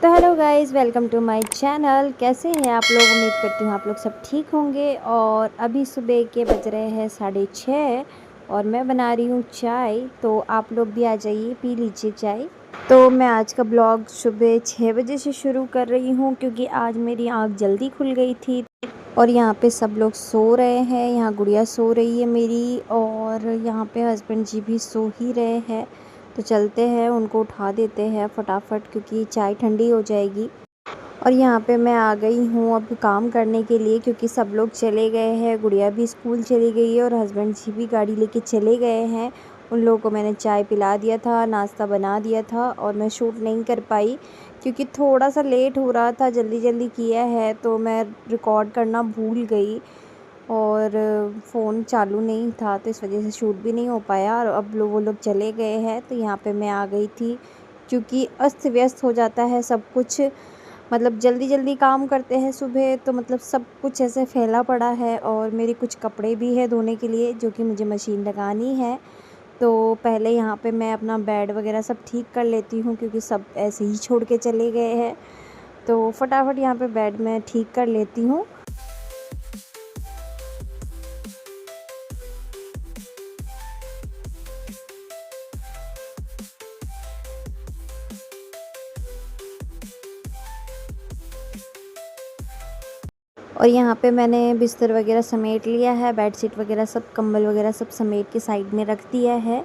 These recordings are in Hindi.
तो hello guys, welcome to my channel. कैसे हैं आप लोग? उम्मीद करती हूँ आप लोग सब ठीक होंगे। और अभी सुबह के बज रहे हैं 6:30 और मैं बना रही हूँ चाय। तो आप लोग भी आ जाइए, पी लीजिए चाय। तो मैं आज का ब्लॉग सुबह 6 बजे से शुरू कर रही हूँ क्योंकि आज मेरी आँख जल्दी खुल गई थी। और यहाँ पे सब लोग सो रहे हैं। यहाँ गुड़िया सो रही है मेरी, और यहाँ पे हस्बैंड जी भी सो ही रहे हैं। तो चलते हैं, उनको उठा देते हैं फटाफट क्योंकि चाय ठंडी हो जाएगी। और यहाँ पे मैं आ गई हूँ अब काम करने के लिए क्योंकि सब लोग चले गए हैं। गुड़िया भी स्कूल चली गई है और हस्बैंड जी भी गाड़ी लेके चले गए हैं। उन लोगों को मैंने चाय पिला दिया था, नाश्ता बना दिया था, और मैं शूट नहीं कर पाई क्योंकि थोड़ा सा लेट हो रहा था। जल्दी जल्दी किया है तो मैं रिकॉर्ड करना भूल गई और फ़ोन चालू नहीं था, तो इस वजह से शूट भी नहीं हो पाया। और अब वो लोग चले गए हैं तो यहाँ पे मैं आ गई थी क्योंकि अस्त व्यस्त हो जाता है सब कुछ। मतलब जल्दी जल्दी काम करते हैं सुबह, तो मतलब सब कुछ ऐसे फैला पड़ा है। और मेरे कुछ कपड़े भी है धोने के लिए जो कि मुझे मशीन लगानी है। तो पहले यहाँ पे मैं अपना बेड वगैरह सब ठीक कर लेती हूँ क्योंकि सब ऐसे ही छोड़ के चले गए हैं। तो फटाफट यहाँ पे बेड मैं ठीक कर लेती हूँ। और यहाँ पे मैंने बिस्तर वगैरह समेट लिया है, बेडशीट वगैरह सब, कंबल वगैरह सब समेट के साइड में रख दिया है।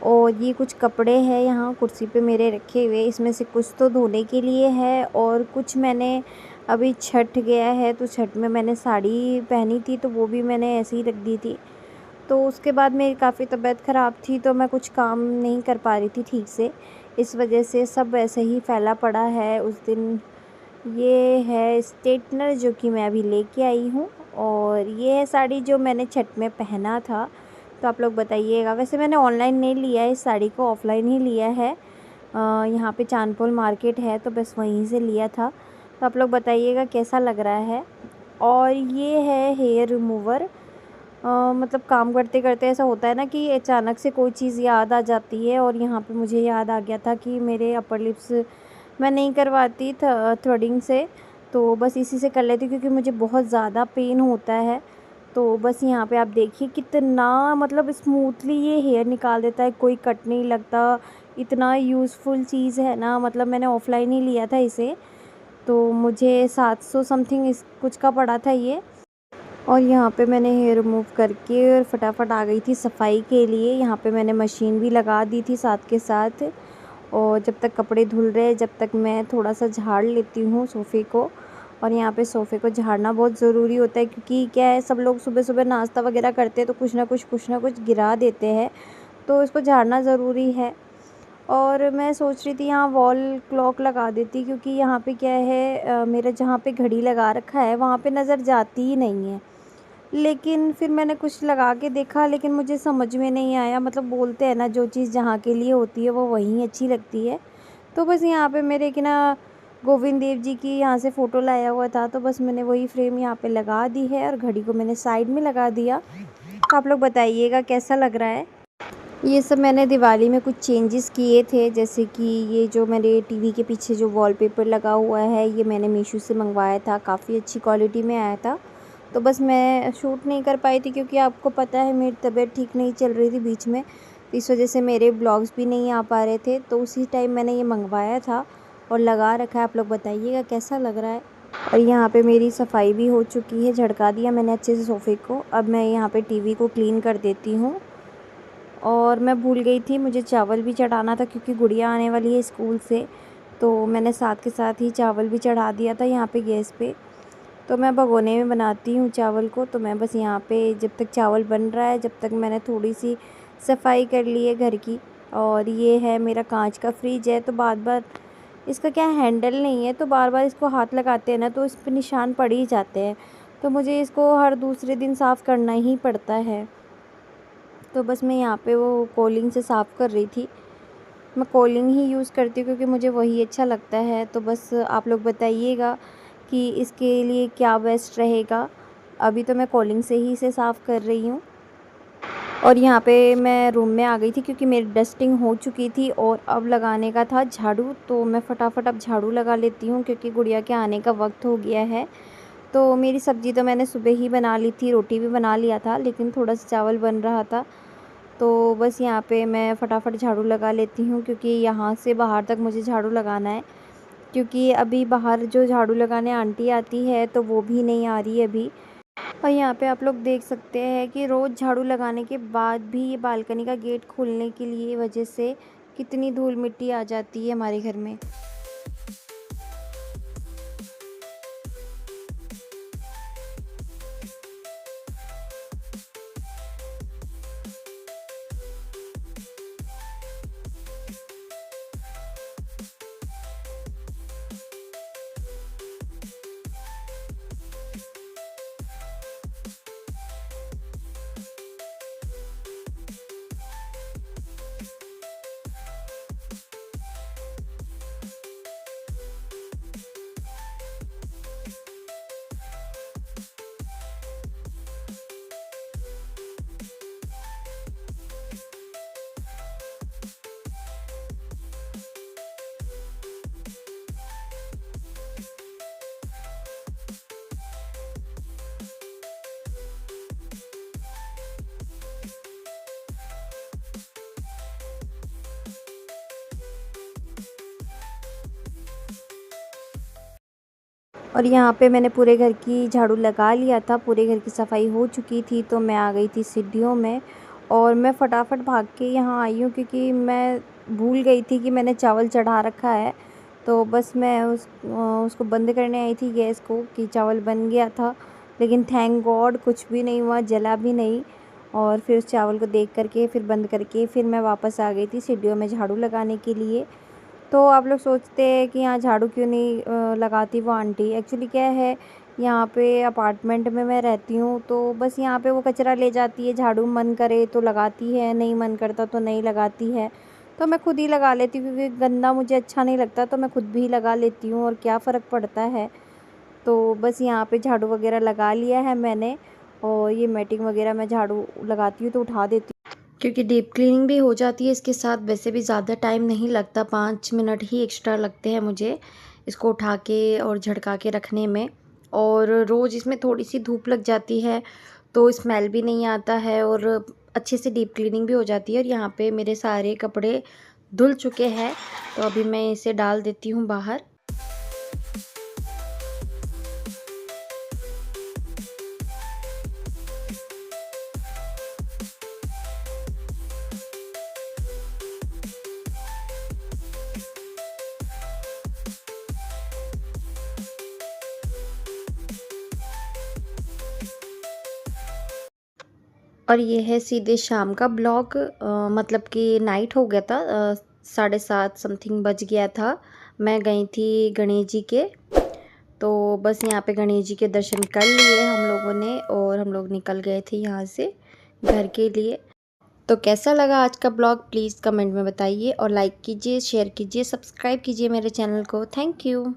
और ये कुछ कपड़े हैं यहाँ कुर्सी पे मेरे रखे हुए, इसमें से कुछ तो धोने के लिए है और कुछ मैंने अभी छठ गया है तो छठ में मैंने साड़ी पहनी थी तो वो भी मैंने ऐसे ही रख दी थी। तो उसके बाद मेरी काफ़ी तबीयत ख़राब थी तो मैं कुछ काम नहीं कर पा रही थी ठीक से, इस वजह से सब ऐसे ही फैला पड़ा है उस दिन। ये है स्ट्रेटनर जो कि मैं अभी लेके आई हूँ, और ये है साड़ी जो मैंने छठ में पहना था। तो आप लोग बताइएगा, वैसे मैंने ऑनलाइन नहीं लिया है इस साड़ी को, ऑफ़लाइन ही लिया है। यहाँ पे चांदपोल मार्केट है तो बस वहीं से लिया था। तो आप लोग बताइएगा कैसा लग रहा है। और ये है हेयर रिमूवर। मतलब काम करते करते ऐसा होता है ना कि अचानक से कोई चीज़ याद आ जाती है, और यहाँ पे मुझे याद आ गया था कि मेरे अपर लिप्स मैं नहीं करवाती थ्रेडिंग से, तो बस इसी से कर लेती क्योंकि मुझे बहुत ज़्यादा पेन होता है। तो बस यहाँ पे आप देखिए कितना मतलब स्मूथली ये हेयर निकाल देता है, कोई कट नहीं लगता। इतना यूज़फुल चीज़ है ना, मतलब मैंने ऑफ़लाइन ही लिया था इसे, तो मुझे 700 समथिंग इस कुछ का पड़ा था ये। और यहाँ पे मैंने हेयर रिमूव करके और फटाफट आ गई थी सफाई के लिए। यहाँ पे मैंने मशीन भी लगा दी थी साथ के साथ। और जब तक कपड़े धुल रहे जब तक मैं थोड़ा सा झाड़ लेती हूँ सोफ़े को। और यहाँ पे सोफ़े को झाड़ना बहुत ज़रूरी होता है क्योंकि क्या है, सब लोग सुबह सुबह नाश्ता वगैरह करते हैं तो कुछ ना कुछ गिरा देते हैं, तो इसको झाड़ना ज़रूरी है। और मैं सोच रही थी यहाँ वॉल क्लॉक लगा देती क्योंकि यहाँ पे क्या है, मेरा जहाँ पे घड़ी लगा रखा है वहाँ पे नज़र जाती ही नहीं है। लेकिन फिर मैंने कुछ लगा के देखा लेकिन मुझे समझ में नहीं आया। मतलब बोलते हैं ना, जो चीज़ जहाँ के लिए होती है वो वहीं अच्छी लगती है। तो बस यहाँ पे मेरे कि ना गोविंद देव जी की यहाँ से फ़ोटो लाया हुआ था, तो बस मैंने वही फ्रेम यहाँ पे लगा दी है और घड़ी को मैंने साइड में लगा दिया। तो आप लोग बताइएगा कैसा लग रहा है। ये सब मैंने दिवाली में कुछ चेंजेस किए थे, जैसे कि ये जो मेरे टीवी के पीछे जो वॉलपेपर लगा हुआ है ये मैंने मीशो से मंगवाया था, काफ़ी अच्छी क्वालिटी में आया था। तो बस मैं शूट नहीं कर पाई थी क्योंकि आपको पता है मेरी तबीयत ठीक नहीं चल रही थी बीच में, तो इस वजह से मेरे ब्लॉग्स भी नहीं आ पा रहे थे। तो उसी टाइम मैंने ये मंगवाया था और लगा रखा है। आप लोग बताइएगा कैसा लग रहा है। और यहाँ पे मेरी सफाई भी हो चुकी है, झड़का दिया मैंने अच्छे से सोफ़े को। अब मैं यहाँ पे टीवी को क्लीन कर देती हूँ। और मैं भूल गई थी, मुझे चावल भी चढ़ाना था क्योंकि गुड़िया आने वाली है स्कूल से, तो मैंने साथ के साथ ही चावल भी चढ़ा दिया था यहाँ पे गैस पे। तो मैं भगोने में बनाती हूँ चावल को, तो मैं बस यहाँ पे जब तक चावल बन रहा है जब तक मैंने थोड़ी सी सफाई कर ली है घर की। और ये है मेरा कांच का फ्रिज है, तो बार बार इसका क्या हैंडल नहीं है, तो बार बार इसको हाथ लगाते हैं ना तो इस पर निशान पड़ ही जाते हैं, तो मुझे इसको हर दूसरे दिन साफ़ करना ही पड़ता है। तो बस मैं यहाँ पे वो कोलिंग से साफ़ कर रही थी। मैं कोलिंग ही यूज़ करती हूँ क्योंकि मुझे वही अच्छा लगता है। तो बस आप लोग बताइएगा कि इसके लिए क्या बेस्ट रहेगा। अभी तो मैं कोलिंग से ही इसे साफ़ कर रही हूँ। और यहाँ पे मैं रूम में आ गई थी क्योंकि मेरी डस्टिंग हो चुकी थी और अब लगाने का था झाड़ू। तो मैं फटाफट अब झाड़ू लगा लेती हूँ क्योंकि गुड़िया के आने का वक्त हो गया है। तो मेरी सब्ज़ी तो मैंने सुबह ही बना ली थी, रोटी भी बना लिया था, लेकिन थोड़ा सा चावल बन रहा था। तो बस यहाँ पे मैं फटाफट झाड़ू लगा लेती हूँ क्योंकि यहाँ से बाहर तक मुझे झाड़ू लगाना है। क्योंकि अभी बाहर जो झाड़ू लगाने आंटी आती है तो वो भी नहीं आ रही है अभी। और यहाँ पे आप लोग देख सकते हैं कि रोज़ झाड़ू लगाने के बाद भी ये बालकनी का गेट खोलने के लिए वजह से कितनी धूल मिट्टी आ जाती है हमारे घर में। और यहाँ पे मैंने पूरे घर की झाड़ू लगा लिया था, पूरे घर की सफाई हो चुकी थी। तो मैं आ गई थी सीढ़ियों में और मैं फटाफट भाग के यहाँ आई हूँ क्योंकि मैं भूल गई थी कि मैंने चावल चढ़ा रखा है। तो बस मैं उसको बंद करने आई थी गैस को कि चावल बन गया था, लेकिन थैंक गॉड कुछ भी नहीं हुआ, जला भी नहीं। और फिर उस चावल को देख करके फिर बंद करके फिर मैं वापस आ गई थी सीढ़ियों में झाड़ू लगाने के लिए। तो आप लोग सोचते हैं कि यहाँ झाड़ू क्यों नहीं लगाती वो आंटी। एक्चुअली क्या है, यहाँ पे अपार्टमेंट में मैं रहती हूँ तो बस यहाँ पे वो कचरा ले जाती है, झाड़ू मन करे तो लगाती है, नहीं मन करता तो नहीं लगाती है। तो मैं खुद ही लगा लेती हूँ क्योंकि गंदा मुझे अच्छा नहीं लगता, तो मैं खुद भी लगा लेती हूँ और क्या फ़र्क पड़ता है। तो बस यहाँ पे झाड़ू वगैरह लगा लिया है मैंने। और ये मैटिंग वगैरह मैं झाड़ू लगाती हूँ तो उठा देती हूँ क्योंकि डीप क्लीनिंग भी हो जाती है इसके साथ। वैसे भी ज़्यादा टाइम नहीं लगता, 5 मिनट ही एक्स्ट्रा लगते हैं मुझे इसको उठा के और झड़का के रखने में। और रोज़ इसमें थोड़ी सी धूप लग जाती है तो स्मेल भी नहीं आता है और अच्छे से डीप क्लीनिंग भी हो जाती है। और यहाँ पे मेरे सारे कपड़े धुल चुके हैं तो अभी मैं इसे डाल देती हूँ बाहर। और ये है सीधे शाम का ब्लॉग, मतलब कि नाइट हो गया था, 7:30 समथिंग बज गया था। मैं गई थी गणेश जी के, तो बस यहाँ पे गणेश जी के दर्शन कर लिए हम लोगों ने और हम लोग निकल गए थे यहाँ से घर के लिए। तो कैसा लगा आज का ब्लॉग प्लीज़ कमेंट में बताइए और लाइक कीजिए, शेयर कीजिए, सब्सक्राइब कीजिए मेरे चैनल को। Thank you.